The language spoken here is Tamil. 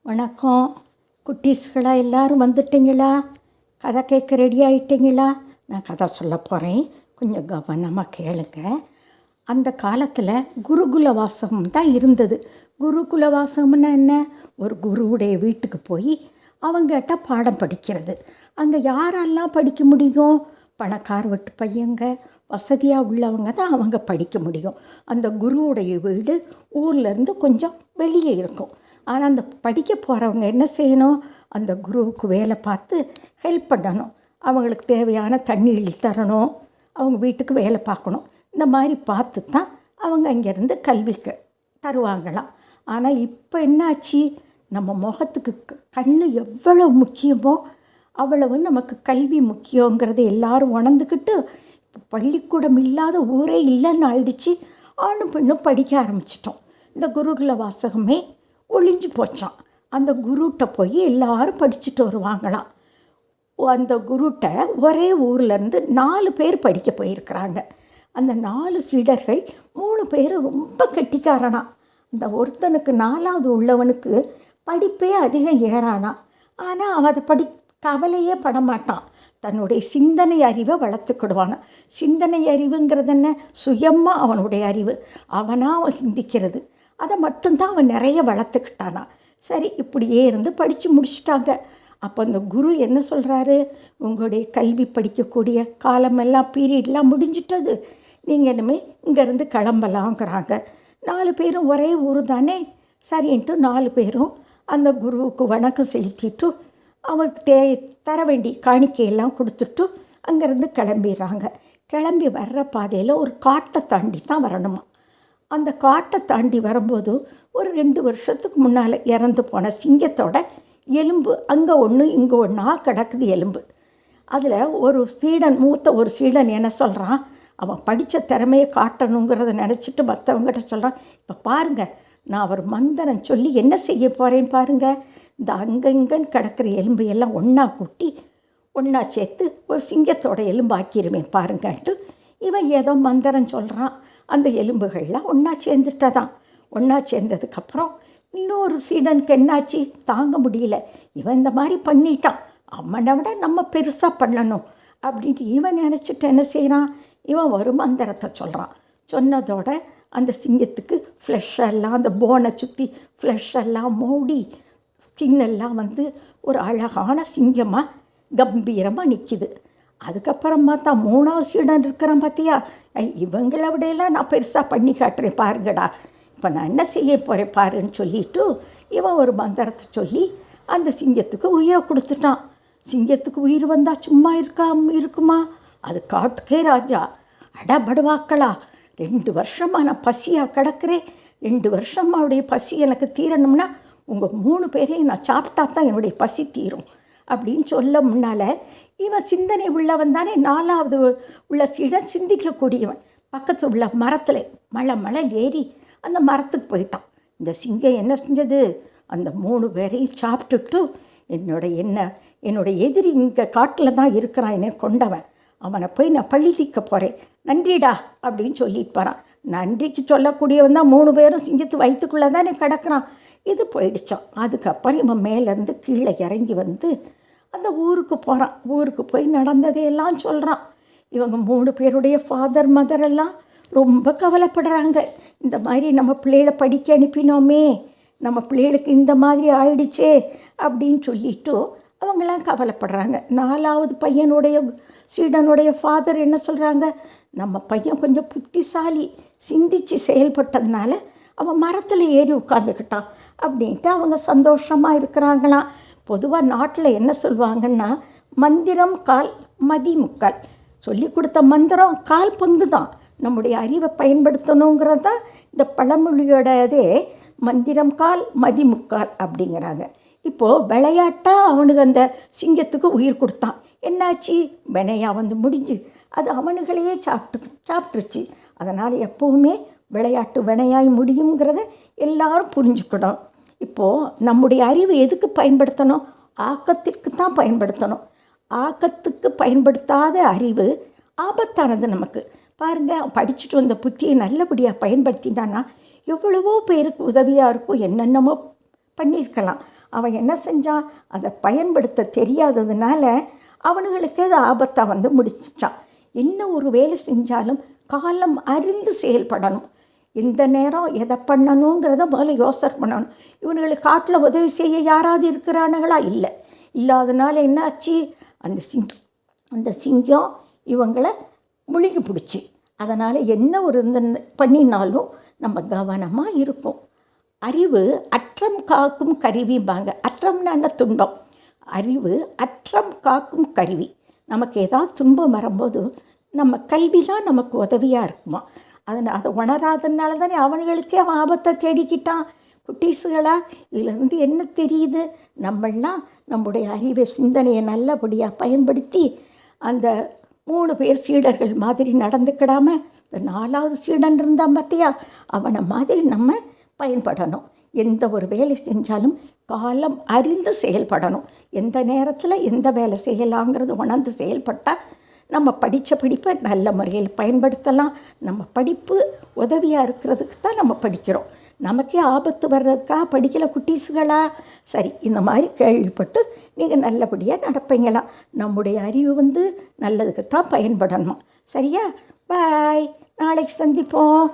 வணக்கம். குட்டீஸ்களா எல்லோரும் வந்துட்டிங்களா? கதை கேட்க ரெடி ஆகிட்டிங்களா? நான் கதை சொல்ல போகிறேன், கொஞ்சம் கவனமாக கேளுங்க. அந்த காலத்தில் குருகுல வாசகம் தான் இருந்தது. குருகுல வாசகம்னா என்ன? ஒரு குருவுடைய வீட்டுக்கு போய் அவங்ககிட்ட பாடம் படிக்கிறது. அங்கே யாரெல்லாம் படிக்க முடியும்? பணக்கார வீட்டு பையங்க, வசதியாக உள்ளவங்க தான் அவங்க படிக்க முடியும். அந்த குருவுடைய வீடு ஊர்லேருந்து கொஞ்சம் வெளியே இருக்கும். ஆனால் அந்த படிக்க போகிறவங்க என்ன செய்யணும்? அந்த குருவுக்கு வேலை பார்த்து ஹெல்ப் பண்ணணும். அவங்களுக்கு தேவையான தண்ணி தரணும், அவங்க வீட்டுக்கு வேலை பார்க்கணும். இந்த மாதிரி பார்த்து தான் அவங்க இங்கேருந்து கல்விக்கு தருவாங்களாம். ஆனால் இப்போ என்னாச்சு? நம்ம முகத்துக்கு கண் எவ்வளோ முக்கியமோ அவ்வளவு நமக்கு கல்வி முக்கியங்கிறத எல்லோரும் உணர்ந்துக்கிட்டு இப்போ பள்ளிக்கூடம் இல்லாத ஊரே இல்லைன்னு ஆயிடுச்சு. ஆணும் பெண்ணும் படிக்க ஆரம்பிச்சிட்டோம். இந்த குருகுல வாசகமே ஒழிஞ்சு போச்சான். அந்த குருட்ட போய் எல்லாரும் படிச்சுட்டு வருவாங்களாம். அந்த குருட்ட ஒரே ஊர்லேருந்து 4 பேர் படிக்க போயிருக்கிறாங்க. அந்த 4 சீடர்கள் 3 பேர் ரொம்ப கெட்டிக்காரனா. அந்த ஒருத்தனுக்கு 4வது உள்ளவனுக்கு படிப்பே அதிகம் ஏறானா. ஆனால் அவன் அதை கவலையே படமாட்டான். தன்னுடைய சிந்தனை அறிவை வளர்த்துக்கிடுவான். சிந்தனை அறிவுங்கிறது என்ன? சுயமாக அவனுடைய அறிவு, அவனாக அவன் சிந்திக்கிறது, அதை மட்டும்தான் அவன் நிறைய வளர்த்துக்கிட்டானா. சரி, இப்படியே இருந்து படித்து முடிச்சுட்டாங்க. அப்போ அந்த குரு என்ன சொல்கிறாரு? உங்களுடைய கல்வி படிக்கக்கூடிய காலமெல்லாம் பீரியட்லாம் முடிஞ்சிட்டது, நீங்கள் இனிமேல் இங்கேருந்து கிளம்பலாங்கிறாங்க. 4 பேரும் ஒரே ஊர் தானே. சரின்ட்டு 4 பேரும் அந்த குருவுக்கு வணக்கம் செலுத்திட்டு அவருக்கு தர வேண்டிய காணிக்கையெல்லாம் கொடுத்துட்டு அங்கேருந்து கிளம்பிடுறாங்க. கிளம்பி வர்ற பாதையில் ஒரு காட்டை தாண்டி தான் வரணுமா. அந்த காட்டை தாண்டி வரும்போது ஒரு 2 வருஷத்துக்கு முன்னால் இறந்து போன சிங்கத்தோட எலும்பு அங்கே ஒன்று இங்கே ஒன்றா கிடக்குது எலும்பு. அதில் ஒரு சீடன், மூத்த ஒரு சீடன் என்ன சொல்கிறான்? அவன் படித்த திறமையை காட்டணுங்கிறத நினச்சிட்டு மற்றவங்ககிட்ட சொல்கிறான், இப்போ பாருங்கள், நான் ஒரு மந்திரம் சொல்லி என்ன செய்ய போகிறேன் பாருங்கள், இந்த அங்கங்கன்னு கிடக்கிற எலும்பு எல்லாம் ஒன்றா கூட்டி ஒன்றா சேர்த்து ஒரு சிங்கத்தோட எலும்பு ஆக்கிடுவேன் பாருங்கன்ட்டு இவன் ஏதோ மந்திரம் சொல்கிறான். அந்த எலும்புகள்லாம் ஒன்றா சேர்ந்துட்டதான். ஒன்றா சேர்ந்ததுக்கப்புறம் இன்னொரு சீடனுக்கு என்னாச்சு? தாங்க முடியல, இவன் இந்த மாதிரி பண்ணிட்டான், அவனை விட நம்ம பெருசாக பண்ணணும் அப்படின்ட்டு இவன் நினச்சிட்டு என்ன செய்கிறான்? இவன் ஒரு மந்திரத்தை சொல்கிறான். சொன்னதோட அந்த சிங்கத்துக்கு ஃப்ளெஷ்ஷெல்லாம், அந்த போனை சுற்றி ஃப்ளெஷ்ஷெல்லாம் மூடி ஸ்கின்னெல்லாம் ஒரு அழகான சிங்கமாக கம்பீரமாக நிற்கிது. அதுக்கப்புறமா தான் 3வது சீடன் இருக்கிறான் பார்த்தியா, இவங்களை விடையெல்லாம் நான் பெருசாக பண்ணி காட்டுறேன் பாருங்கடா, இப்போ நான் என்ன செய்ய போகிறேன் பாருன்னு சொல்லிவிட்டு இவன் ஒரு மந்திரத்தை சொல்லி அந்த சிங்கத்துக்கு உயிரை கொடுத்துட்டான். சிங்கத்துக்கு உயிர் வந்தால் சும்மா இருக்குமா? அது காட்டுக்கே ராஜா. அடபடுவாக்களா, 2 வருஷமாக நான் பசியாக கிடக்கிறேன், 2 வருஷமாக அவருடைய பசி எனக்கு தீரணும்னா உங்கள் 3 பேரையும் நான் சாப்பிட்டா தான் என்னுடைய பசி தீரும் அப்படின்னு சொல்ல முன்னால் இவன் சிந்தனை உள்ளவன் தானே. 4வது உள்ள சீடன் சிந்திக்கக்கூடியவன். பக்கத்தில் உள்ள மரத்தில் மலை ஏறி அந்த மரத்துக்கு போயிட்டான். இந்த சிங்கம் என்ன செஞ்சது? அந்த 3 பேரையும் சாப்பிட்டுட்டு என்னுடைய எதிரி இங்கே காட்டில் தான் இருக்கிறான், என்னை கொண்டவன், அவனை போய் நான் பழி தீர்க்க போகிறேன், நன்றிடா அப்படின்னு சொல்லிட்டு போகிறான். நன்றிக்கு சொல்லக்கூடியவன் தான் 3 பேரும் சிங்கத்து வயிற்றுக்குள்ளே தானே கிடக்கிறான். இது போயிடுச்சான். அதுக்கப்புறம் இவன் மேலேருந்து கீழே இறங்கி அந்த ஊருக்கு போகிறான். ஊருக்கு போய் நடந்ததையெல்லாம் சொல்கிறான். இவங்க 3 பேருடைய ஃபாதர் மதரெல்லாம் ரொம்ப கவலைப்படுறாங்க. இந்த மாதிரி நம்ம பிள்ளைகளை படிக்க அனுப்பினோமே, நம்ம பிள்ளைகளுக்கு இந்த மாதிரி ஆயிடுச்சே அப்படின்னு சொல்லிவிட்டு அவங்களாம் கவலைப்படுறாங்க. 4வது பையனுடைய சீடனுடைய ஃபாதர் என்ன சொல்கிறாங்க? நம்ம பையன் கொஞ்சம் புத்திசாலி, சிந்தித்து செயல்பட்டதுனால அவன் மரத்தில் ஏறி உட்காந்துக்கிட்டான் அப்படின்ட்டு அவங்க சந்தோஷமாக இருக்கிறாங்களாம். பொதுவாக நாட்டில் என்ன சொல்லுவாங்கன்னா, மந்திரம் கால் மதி முக்கால். சொல்லி கொடுத்த மந்திரம் கால் பங்கு தான். நம்முடைய அறிவை பயன்படுத்தணுங்கிறது தான் இந்த பழமொழியோடதே. மந்திரம் கால் மதி முக்கால் அப்படிங்கிறாங்க. இப்போது விளையாட்டாக அவனுக்கு அந்த சிங்கத்துக்கு உயிர் கொடுத்தான். என்னாச்சு? வினையாக முடிஞ்சு அது அவனுங்களையே சாப்பிட்டுருச்சு. அதனால் எப்போவுமே விளையாட்டு வினையாய் முடியுங்கிறத எல்லாரும் புரிஞ்சுக்கணும். இப்போது நம்முடைய அறிவு எதுக்கு பயன்படுத்தணும்? ஆக்கத்திற்கு தான் பயன்படுத்தணும். ஆக்கத்துக்கு பயன்படுத்தாத அறிவு ஆபத்தானது நமக்கு. பாருங்கள், படிச்சுட்டு வந்த புத்தியை நல்லபடியாக பயன்படுத்தினான்னா எவ்வளவோ பேருக்கு உதவியாக இருக்கும், என்னென்னமோ பண்ணியிருக்கலாம். அவன் என்ன செஞ்சான், அதை பயன்படுத்த தெரியாததுனால அவனுங்களுக்கு அது ஆபத்தாக வந்து முடிச்சிட்டான். என்ன ஒரு வேலை செஞ்சாலும் காலம் அறிந்து செயல்படணும். எந்த நேரம் எதை பண்ணணுங்கிறத முதல்ல யோசனை பண்ணணும். இவனுங்களுக்கு காட்டில் உதவி செய்ய யாராவது இருக்கிறானுங்களா? இல்லை. இல்லாதனால என்னாச்சு, அந்த சிங்கம் இவங்களை முழுங்கி பிடிச்சி. அதனால் என்ன ஒரு பண்ணினாலும் நம்ம கவனமாக இருக்கும். அறிவு அற்றம் காக்கும் கருவிம்பாங்க. அற்றம்னா என்ன? துன்பம். அறிவு அற்றம் காக்கும் கருவி. நமக்கு ஏதாவது துன்பம் வரும்போது நம்ம கல்வி தான் நமக்கு உதவியாக இருக்குமா. அதை உணராதனால தானே அவனுங்களுக்கே அவன் ஆபத்தை தேடிக்கிட்டான். குட்டீஸுகளாக இதிலேருந்து என்ன தெரியுது, நம்மளாம் நம்முடைய அறிவை சிந்தனையை நல்லபடியாக பயன்படுத்தி அந்த 3 பேர் சீடர்கள் மாதிரி நடந்துக்கிடாமல் இந்த 4வது சீடன் இருந்தான் பார்த்தியா, அவனை மாதிரி நம்ம பயன்படணும். எந்த ஒரு வேலை செஞ்சாலும் காலம் அறிந்து செயல்படணும். எந்த நேரத்தில் எந்த வேலை செய்யலாங்கிறது உணர்ந்து செயல்பட்டால் நம்ம படித்த படிப்பை நல்ல முறையில் பயன்படுத்தலாம். நம்ம படிப்பு உதவியாக இருக்கிறதுக்கு தான் நம்ம படிக்கிறோம். நமக்கே ஆபத்து வர்றதுக்காக படிக்கல குட்டீஸுகளா? சரி, இந்த மாதிரி கேள்விப்பட்டு நீங்கள் நல்லபடியாக நடப்பீங்களாம். நம்முடைய அறிவு நல்லதுக்கு தான் பயன்படணுமா. சரியா? பாய், நாளைக்கு சந்திப்போம்.